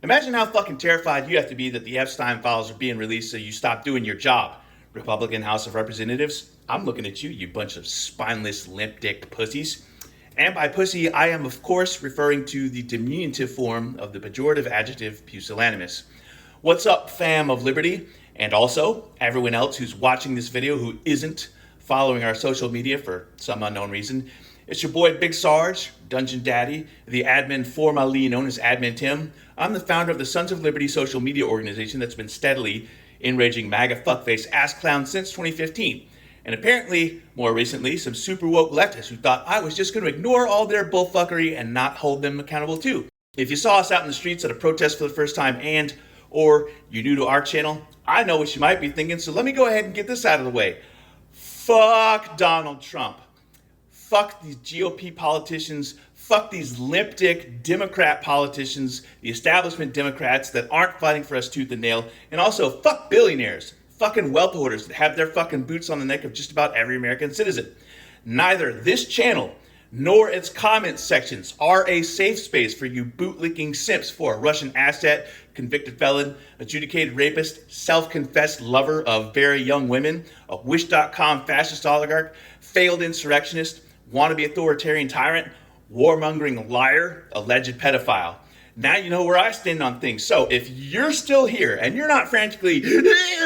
Imagine how fucking terrified you have to be that the Epstein Files are being released so you stop doing your job. Republican House of Representatives, I'm looking at you, you bunch of spineless, limp-dicked pussies. And by pussy, I am of course referring to the diminutive form of the pejorative adjective pusillanimous. What's up, fam of liberty? And also, everyone else who's watching this video who isn't following our social media for some unknown reason. It's your boy Big Sarge, Dungeon Daddy, the admin formerly known as Admin Tim. I'm the founder of the Sons of Liberty social media organization that's been steadily enraging MAGA fuckface ass clowns since 2015. And apparently, more recently, some super woke leftists who thought I was just going to ignore all their bullfuckery and not hold them accountable too. If you saw us out in the streets at a protest for the first time or you're new to our channel, I know what you might be thinking, so let me go ahead and get this out of the way. Fuck Donald Trump. Fuck these GOP politicians. Fuck these limp dick Democrat politicians, the establishment Democrats that aren't fighting for us tooth and nail. And also, fuck billionaires, fucking wealth hoarders that have their fucking boots on the neck of just about every American citizen. Neither this channel nor its comment sections are a safe space for you bootlicking simps for a Russian asset, convicted felon, adjudicated rapist, self-confessed lover of very young women, a Wish.com fascist oligarch, failed insurrectionist, wannabe authoritarian tyrant, warmongering liar, alleged pedophile. Now you know where I stand on things. So if you're still here and you're not frantically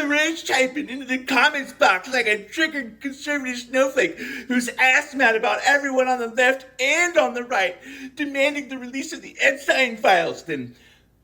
rage typing into the comments box like a triggered conservative snowflake who's ass mad about everyone on the left and on the right demanding the release of the Epstein Files, then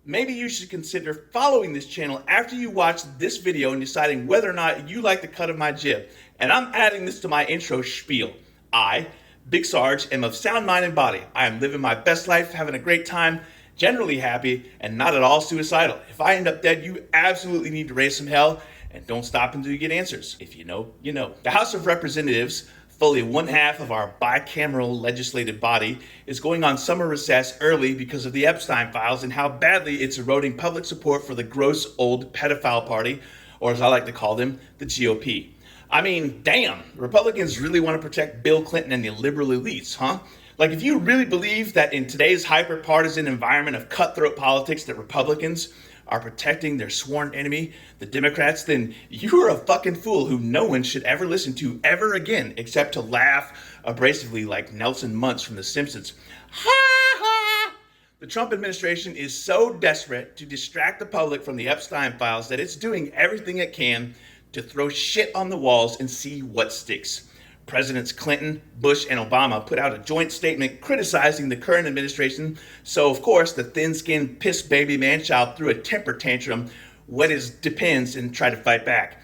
maybe you should consider following this channel after you watch this video and deciding whether or not you like the cut of my jib. And I'm adding this to my intro spiel. I, Big Sarge, am of sound mind and body. I am living my best life, having a great time, generally happy, and not at all suicidal. If I end up dead, you absolutely need to raise some hell, and don't stop until you get answers. If you know, you know. The House of Representatives, fully one half of our bicameral legislative body, is going on summer recess early because of the Epstein Files and how badly it's eroding public support for the gross old pedophile party, or as I like to call them, the GOP. I mean, damn, Republicans really want to protect Bill Clinton and the liberal elites, huh? Like, if you really believe that in today's hyper-partisan environment of cutthroat politics that Republicans are protecting their sworn enemy, the Democrats, then you're a fucking fool who no one should ever listen to ever again except to laugh abrasively like Nelson Muntz from The Simpsons. Ha ha! The Trump administration is so desperate to distract the public from the Epstein Files that it's doing everything it can to throw shit on the walls and see what sticks. Presidents Clinton, Bush, and Obama put out a joint statement criticizing the current administration, so of course the thin-skinned piss baby man-child threw a temper tantrum, wet his depends, and tried to fight back.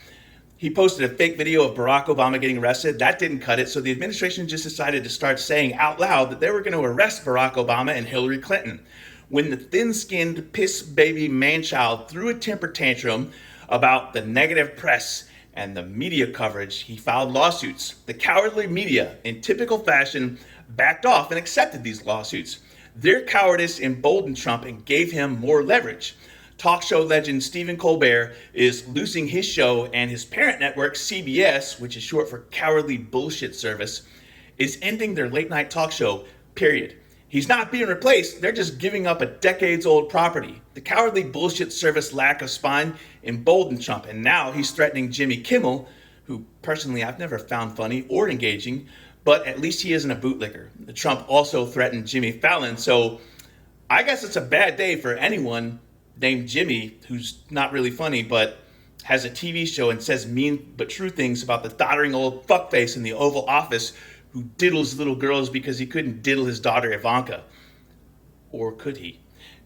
He posted a fake video of Barack Obama getting arrested. That didn't cut it, so the administration just decided to start saying out loud that they were going to arrest Barack Obama and Hillary Clinton. When the thin-skinned piss baby man-child threw a temper tantrum about the negative press and the media coverage, he filed lawsuits. The cowardly media, in typical fashion, backed off and accepted these lawsuits. Their cowardice emboldened Trump and gave him more leverage. Talk show legend Stephen Colbert is losing his show, and his parent network, CBS, which is short for Cowardly Bullshit Service, is ending their late night talk show, period. He's not being replaced, they're just giving up a decades-old property. The Cowardly Bullshit Service lack of spine emboldened Trump, and now he's threatening Jimmy Kimmel, who personally I've never found funny or engaging, but at least he isn't a bootlicker. Trump also threatened Jimmy Fallon, so I guess it's a bad day for anyone named Jimmy who's not really funny, but has a TV show and says mean but true things about the doddering old fuckface in the Oval Office who diddles little girls because he couldn't diddle his daughter Ivanka. Or could he?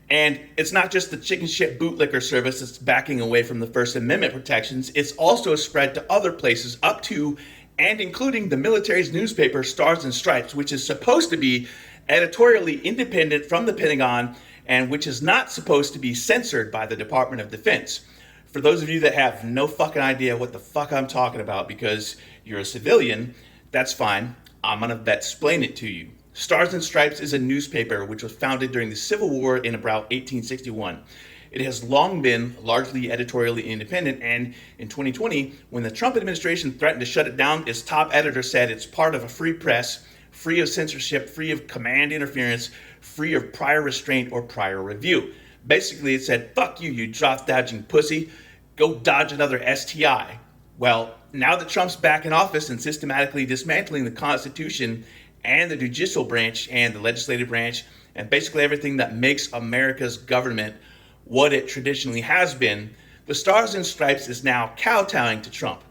And it's not just the chicken shit bootlicker service that's backing away from the First Amendment protections. It's also spread to other places up to and including the military's newspaper Stars and Stripes, which is supposed to be editorially independent from the Pentagon and which is not supposed to be censored by the Department of Defense. For those of you that have no fucking idea what the fuck I'm talking about because you're a civilian, that's fine. I'm gonna explain it to you. Stars and Stripes is a newspaper which was founded during the Civil War in about 1861. It has long been largely editorially independent, and in 2020, when the Trump administration threatened to shut it down, its top editor said it's part of a free press, free of censorship, free of command interference, free of prior restraint or prior review. Basically, it said, fuck you, you drop dodging pussy. Go dodge another STI. Well, now that Trump's back in office and systematically dismantling the Constitution and the judicial branch and the legislative branch and basically everything that makes America's government what it traditionally has been, the Stars and Stripes is now kowtowing to Trump.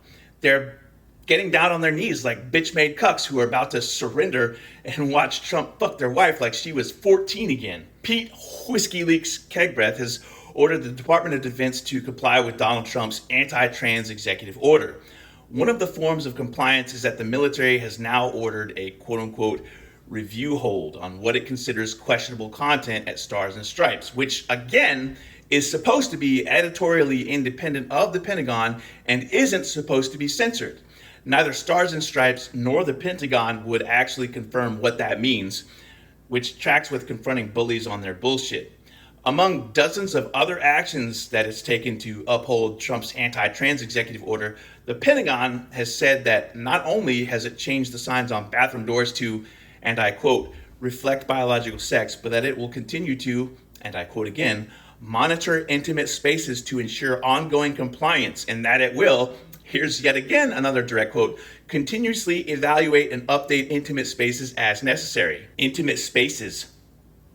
They're getting down on their knees like bitch-made cucks who are about to surrender and watch Trump fuck their wife like she was 14 again. Pete Whiskey Leaks Kegbreath has ordered the Department of Defense to comply with Donald Trump's anti-trans executive order. One of the forms of compliance is that the military has now ordered a quote-unquote review hold on what it considers questionable content at Stars and Stripes, which again is supposed to be editorially independent of the Pentagon and isn't supposed to be censored. Neither Stars and Stripes nor the Pentagon would actually confirm what that means, which tracks with confronting bullies on their bullshit. Among dozens of other actions that it's taken to uphold Trump's anti-trans executive order, the Pentagon has said that not only has it changed the signs on bathroom doors to, and I quote, reflect biological sex, but that it will continue to, and I quote again, monitor intimate spaces to ensure ongoing compliance, and that it will, here's yet again another direct quote, continuously evaluate and update intimate spaces as necessary. Intimate spaces.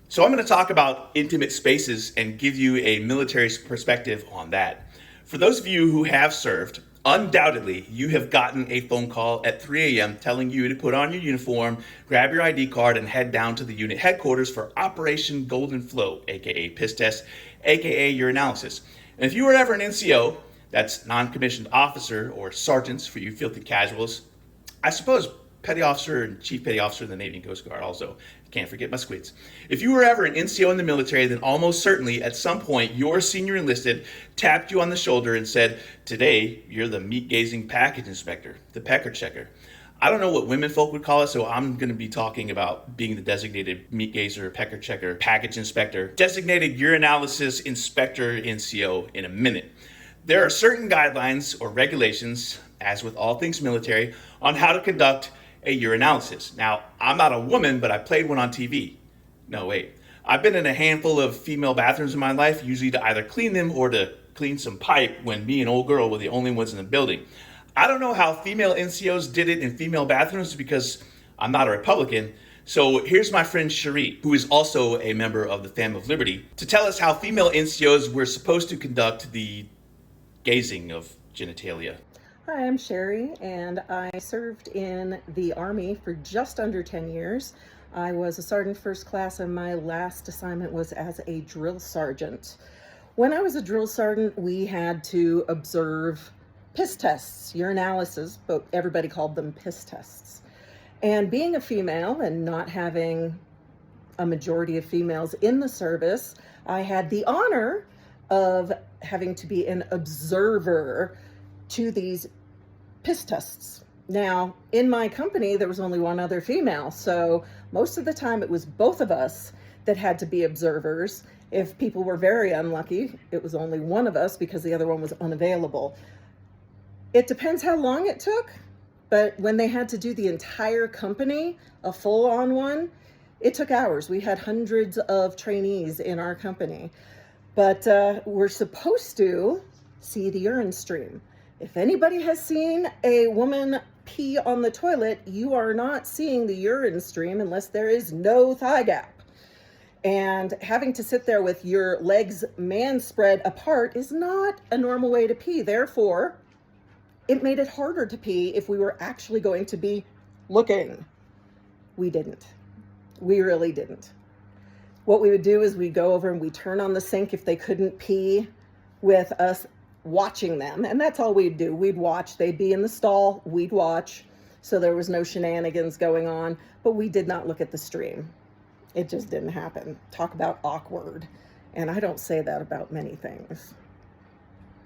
So I'm going to talk about intimate spaces and give you a military perspective on that. For those of you who have served, undoubtedly you have gotten a phone call at 3 a.m. telling you to put on your uniform, grab your ID card, and head down to the unit headquarters for Operation Golden Flow, aka piss test, aka urinalysis. And if you were ever an NCO, that's non-commissioned officer or sergeants for you filthy casuals, I suppose petty officer and chief petty officer in the Navy and Coast Guard also. Can't forget my squids. If you were ever an NCO in the military, then almost certainly at some point your senior enlisted tapped you on the shoulder and said, today you're the meat-gazing package inspector, the pecker checker. I don't know what women folk would call it, so I'm going to be talking about being the designated meat gazer, pecker checker, package inspector, designated urinalysis inspector NCO in a minute. There are certain guidelines or regulations, as with all things military, on how to conduct a urinalysis. Now, I'm not a woman, but I played one on TV. No, wait. I've been in a handful of female bathrooms in my life, usually to either clean them or to clean some pipe when me and old girl were the only ones in the building. I don't know how female NCOs did it in female bathrooms because I'm not a Republican. So here's my friend Cherie, who is also a member of the Fam of Liberty, to tell us how female NCOs were supposed to conduct the gazing of genitalia. Hi, I'm Sherry, and I served in the Army for just under 10 years. I was a sergeant first class, and my last assignment was as a drill sergeant. When I was a drill sergeant, we had to observe piss tests, urinalysis, but everybody called them piss tests. And being a female and not having a majority of females in the service, I had the honor of having to be an observer to these piss tests. Now, in my company, there was only one other female, so most of the time it was both of us that had to be observers. If people were very unlucky, it was only one of us because the other one was unavailable. It depends how long it took, but when they had to do the entire company, a full-on one, it took hours. We had hundreds of trainees in our company, but we're supposed to see the urine stream. If anybody has seen a woman pee on the toilet, you are not seeing the urine stream unless there is no thigh gap. And having to sit there with your legs man spread apart is not a normal way to pee. Therefore, it made it harder to pee if we were actually going to be looking. We didn't. We really didn't. What we would do is we'd go over and we'd turn on the sink if they couldn't pee with us watching them, and that's all we'd do. We'd watch. They'd be in the stall, we'd watch, so there was no shenanigans going on, but we did not look at the stream. It just didn't happen. Talk about awkward, and I don't say that about many things.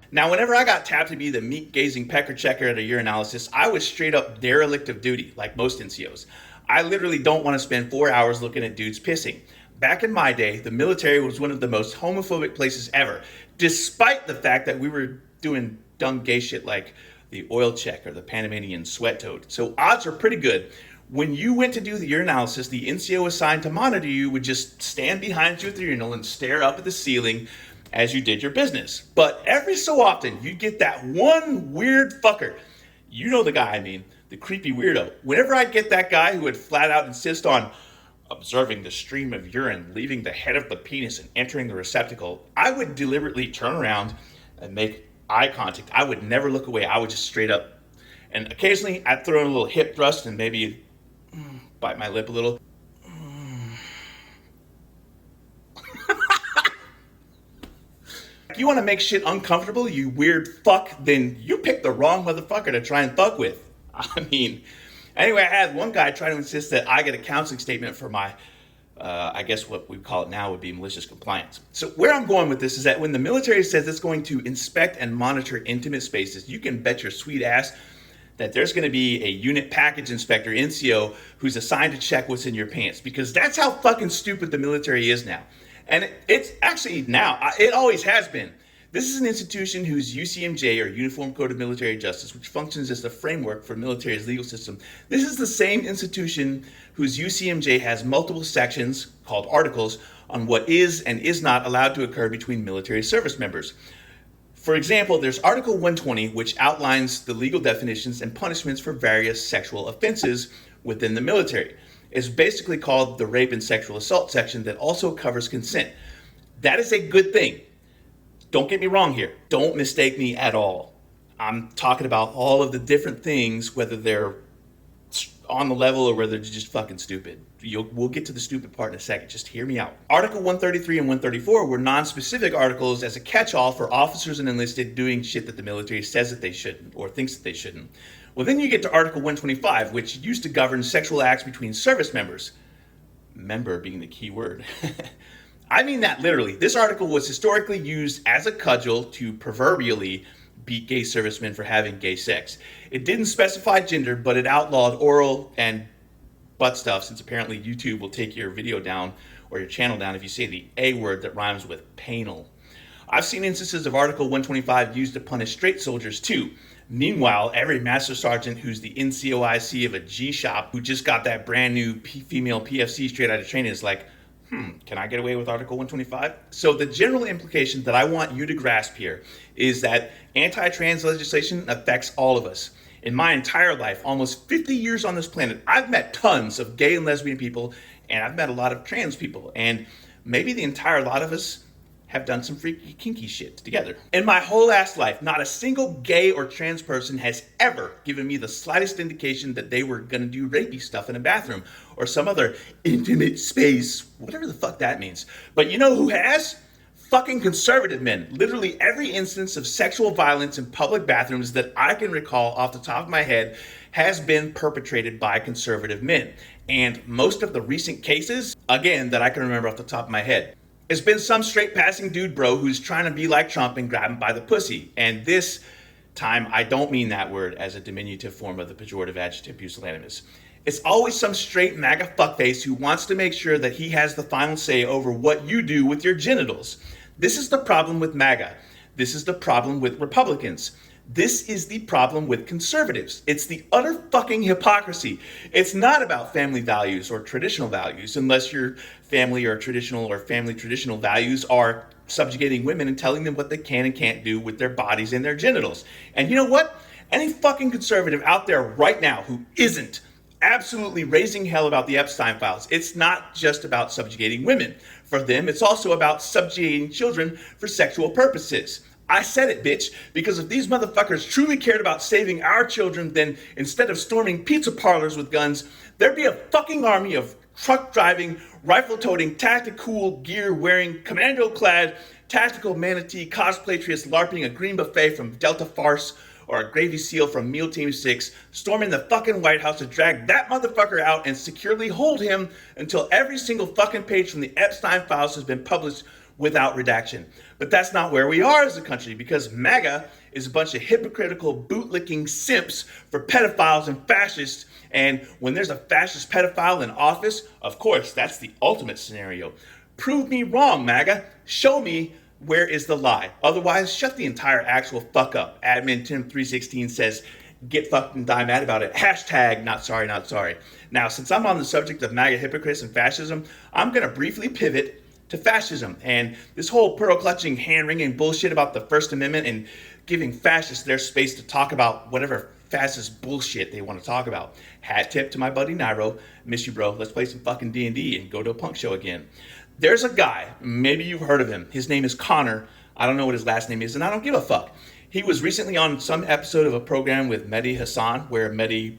Now, whenever I got tapped to be the meat-gazing pecker checker at a urinalysis, I was straight up derelict of duty, like most NCOs. I literally don't want to spend 4 hours looking at dudes pissing. Back in my day, the military was one of the most homophobic places ever, despite the fact that we were doing dumb gay shit like the oil check or the Panamanian sweat toad. So odds are pretty good When you went to do the urinalysis, the NCO assigned to monitor you would just stand behind you at the urinal and stare up at the ceiling as you did your business. But every so often, you'd get that one weird fucker. You know the guy I mean, the creepy weirdo. Whenever I'd get that guy who would flat out insist on observing the stream of urine leaving the head of the penis and entering the receptacle, I would deliberately turn around and make eye contact. I would never look away. I would just straight up. And occasionally, I'd throw in a little hip thrust and maybe bite my lip a little. If you want to make shit uncomfortable, you weird fuck, then you picked the wrong motherfucker to try and fuck with. I mean, anyway, I had one guy try to insist that I get a counseling statement for my, I guess what we call it now would be malicious compliance. So where I'm going with this is that when the military says it's going to inspect and monitor intimate spaces, you can bet your sweet ass that there's going to be a unit package inspector, NCO, who's assigned to check what's in your pants, because that's how fucking stupid the military is now. And it's actually now, it always has been. This is an institution whose UCMJ, or Uniform Code of Military Justice, which functions as the framework for the military's legal system. This is the same institution whose UCMJ has multiple sections, called articles, on what is and is not allowed to occur between military service members. For example, there's Article 120, which outlines the legal definitions and punishments for various sexual offenses within the military. It's basically called the rape and sexual assault section that also covers consent. That is a good thing. Don't get me wrong here. Don't mistake me at all. I'm talking about all of the different things, whether they're on the level or whether they're just fucking stupid. We'll get to the stupid part in a second. Just hear me out. Article 133 and 134 were non-specific articles as a catch-all for officers and enlisted doing shit that the military says that they shouldn't or thinks that they shouldn't. Well, then you get to Article 125, which used to govern sexual acts between service members. Member being the key word. I mean that literally. This article was historically used as a cudgel to proverbially beat gay servicemen for having gay sex. It didn't specify gender, but it outlawed oral and butt stuff, since apparently YouTube will take your video down or your channel down if you say the A word that rhymes with penal. I've seen instances of Article 125 used to punish straight soldiers too. Meanwhile, every master sergeant who's the NCOIC of a G shop who just got that brand new female PFC straight out of training is like, can I get away with Article 125? So the general implication that I want you to grasp here is that anti-trans legislation affects all of us. In my entire life, almost 50 years on this planet, I've met tons of gay and lesbian people, and I've met a lot of trans people, and maybe the entire lot of us have done some freaky kinky shit together. In my whole ass life, not a single gay or trans person has ever given me the slightest indication that they were gonna do rapey stuff in a bathroom or some other intimate space, whatever the fuck that means. But you know who has? Fucking conservative men. Literally every instance of sexual violence in public bathrooms that I can recall off the top of my head has been perpetrated by conservative men. And most of the recent cases, again, that I can remember off the top of my head, it's been some straight passing dude bro who's trying to be like Trump and grab him by the pussy. And this time, I don't mean that word as a diminutive form of the pejorative adjective pusillanimous. It's always some straight MAGA fuckface who wants to make sure that he has the final say over what you do with your genitals. This is the problem with MAGA. This is the problem with Republicans. This is the problem with conservatives. It's the utter fucking hypocrisy. It's not about family values or traditional values, unless your family or family traditional values are subjugating women and telling them what they can and can't do with their bodies and their genitals. And you know what? Any fucking conservative out there right now who isn't absolutely raising hell about the Epstein Files, it's not just about subjugating women. For them, it's also about subjugating children for sexual purposes. I said it, bitch, because if these motherfuckers truly cared about saving our children, then instead of storming pizza parlors with guns, there'd be a fucking army of truck-driving, rifle-toting, tactical gear-wearing, commando-clad, tactical manatee cosplatrius LARPing a green buffet from Delta Farce or a Gravy Seal from Meal Team 6, storming the fucking White House to drag that motherfucker out and securely hold him until every single fucking page from the Epstein Files has been published without redaction. But that's not where we are as a country, because MAGA is a bunch of hypocritical bootlicking simps for pedophiles and fascists. And when there's a fascist pedophile in office, of course, that's the ultimate scenario. Prove me wrong, MAGA. Show me where is the lie. Otherwise, shut the entire actual fuck up. Admin Tim316 says, get fucked and die mad about it. Hashtag not sorry, not sorry. Now, since I'm on the subject of MAGA hypocrites and fascism, I'm going to briefly pivot to fascism and this whole pearl-clutching, hand-wringing bullshit about the First Amendment and giving fascists their space to talk about whatever fascist bullshit they want to talk about. Hat tip to my buddy Nairo. Miss you, bro. Let's play some fucking D&D and go to a punk show again. There's a guy, maybe you've heard of him. His name is Connor. I don't know what his last name is, and I don't give a fuck. He was recently on some episode of a program with Mehdi Hassan, where Mehdi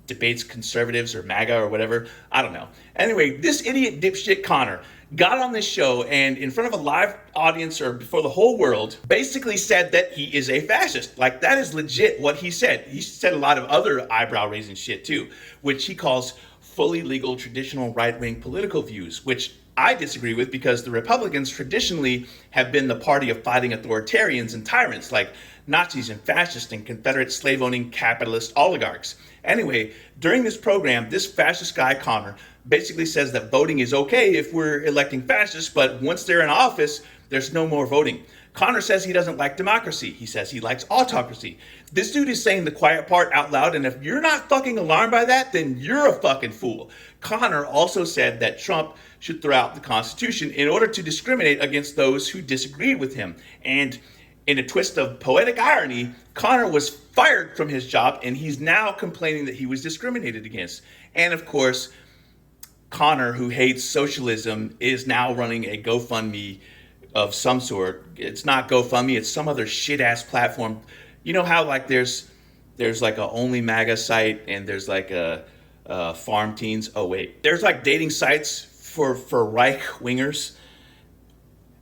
debates conservatives or MAGA or whatever. I don't know. Anyway, this idiot dipshit Connor got on this show and in front of a live audience or before the whole world basically said that he is a fascist. Like, that is legit what he said. He said a lot of other eyebrow-raising shit too, which he calls fully legal traditional right-wing political views, which I disagree with because the Republicans traditionally have been the party of fighting authoritarians and tyrants like Nazis and fascists and Confederate slave-owning capitalist oligarchs. Anyway, during this program, this fascist guy, Connor, basically says that voting is okay if we're electing fascists, but once they're in office, there's no more voting. Connor says he doesn't like democracy. He says he likes autocracy. This dude is saying the quiet part out loud, and if you're not fucking alarmed by that, then you're a fucking fool. Connor also said that Trump should throw out the Constitution in order to discriminate against those who disagreed with him. And in a twist of poetic irony, Connor was fired from his job, and he's now complaining that he was discriminated against. And of course, Connor, who hates socialism, is now running a GoFundMe of some sort. It's not GoFundMe, it's some other shit-ass platform. You know how like there's like a Only MAGA site and there's like a Farm Teens. Oh wait, there's like dating sites for right-wingers.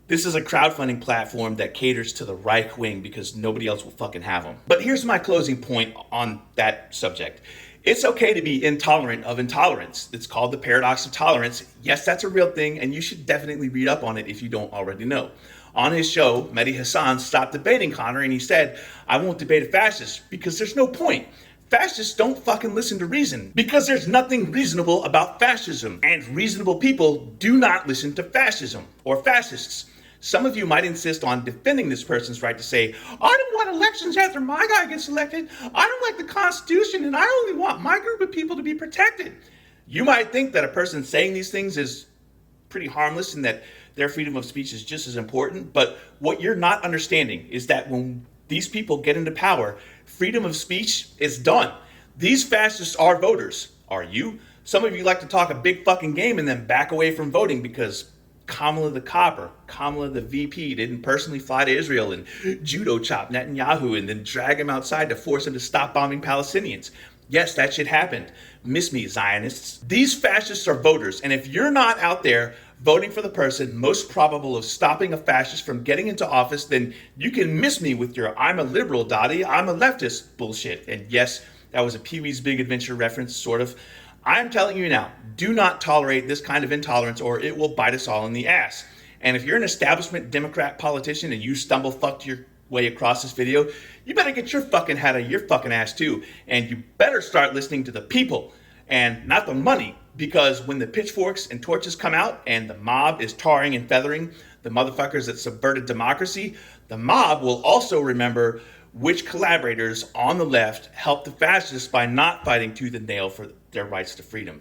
This is a crowdfunding platform that caters to the right wing because nobody else will fucking have them. But here's my closing point on that subject. It's okay to be intolerant of intolerance. It's called the paradox of tolerance. Yes, that's a real thing, and you should definitely read up on it if you don't already know. On his show, Mehdi Hassan stopped debating Connor, and he said, I won't debate a fascist because there's no point. Fascists don't fucking listen to reason because there's nothing reasonable about fascism, and reasonable people do not listen to fascism or fascists. Some of you might insist on defending this person's right to say, I don't want elections after my guy gets elected. I don't like the Constitution, and I only want my group of people to be protected. You might think that a person saying these things is pretty harmless and that their freedom of speech is just as important, but what you're not understanding is that when these people get into power, freedom of speech is done. These fascists are voters. Are you? Some of you like to talk a big fucking game and then back away from voting because Kamala the copper, Kamala the VP didn't personally fly to Israel and judo chop Netanyahu and then drag him outside to force him to stop bombing Palestinians. Yes, that shit happened. Miss me, Zionists. These fascists are voters, and if you're not out there voting for the person most probable of stopping a fascist from getting into office, then you can miss me with your I'm a liberal, Dottie, I'm a leftist bullshit. And yes, that was a Pee-wee's Big Adventure reference, sort of. I'm telling you now, do not tolerate this kind of intolerance or it will bite us all in the ass. And if you're an establishment Democrat politician and you stumble fucked your way across this video, you better get your fucking head out of your fucking ass too. And you better start listening to the people and not the money. Because when the pitchforks and torches come out and the mob is tarring and feathering the motherfuckers that subverted democracy, the mob will also remember which collaborators on the left helped the fascists by not fighting tooth and nail for their rights to freedom.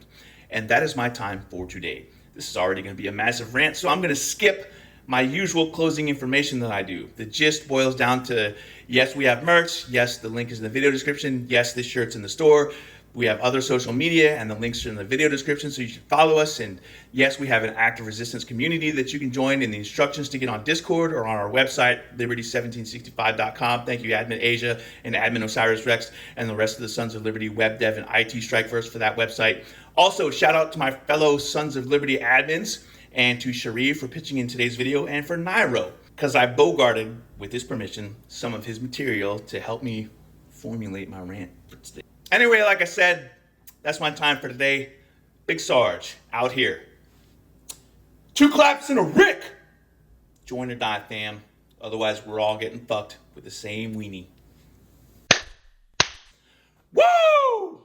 And that is my time for today. This is already going to be a massive rant, so I'm going to skip my usual closing information that I do. The gist boils down to, yes, we have merch. Yes, the link is in the video description. Yes, this shirt's in the store. We have other social media, and the links are in the video description, so you should follow us. And yes, we have an active resistance community that you can join, and the instructions to get on Discord or on our website, liberty1765.com. Thank you, Admin Asia and Admin Osiris Rex and the rest of the Sons of Liberty web dev and IT Strikeverse for that website. Also, shout out to my fellow Sons of Liberty admins and to Sharif for pitching in today's video and for Nairo, because I bogarted, with his permission, some of his material to help me formulate my rant for today. Anyway, like I said, that's my time for today. Big Sarge, out here. 2 claps and a Rick! Join or die, fam. Otherwise, we're all getting fucked with the same weenie. Woo!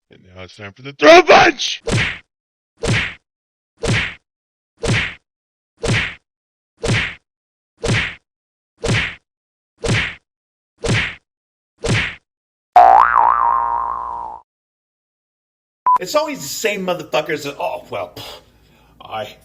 And now it's time for the Throatpunch! It's always the same motherfuckers that, oh, well, I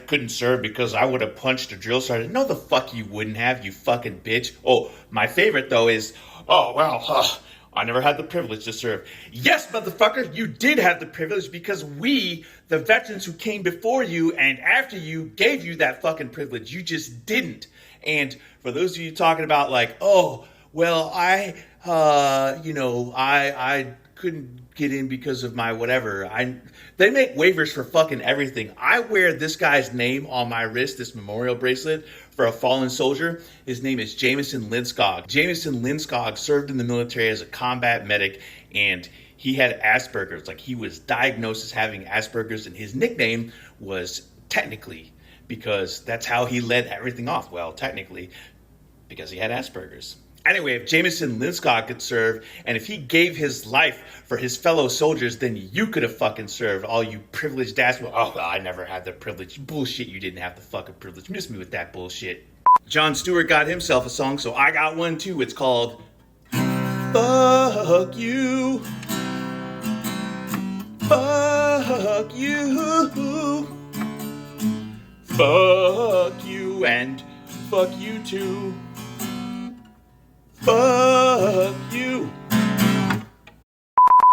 couldn't serve because I would have punched a drill sergeant. No, the fuck you wouldn't have, you fucking bitch. Oh, my favorite, though, is, oh, well, I never had the privilege to serve. Yes, motherfucker, you did have the privilege because we, the veterans who came before you and after you, gave you that fucking privilege. You just didn't. And for those of you talking about like, oh, well, I couldn't get in because of my whatever. They make waivers for fucking everything. I wear this guy's name on my wrist, this memorial bracelet for a fallen soldier. His name is Jameson Linskog. Jameson Linskog served in the military as a combat medic, and he had Asperger's. Like, he was diagnosed as having Asperger's, and his nickname was technically, because that's how he led everything off. Well, technically, because he had Asperger's. Anyway, if Jameson Linskog could serve, and if he gave his life for his fellow soldiers, then you could have fucking served, all you privileged ass. Oh, well, I never had the privilege. Bullshit, you didn't have the fucking privilege. Miss me with that bullshit. Jon Stewart got himself a song, so I got one too. It's called Fuck You. Fuck you. Fuck you and fuck you too. Fuck you.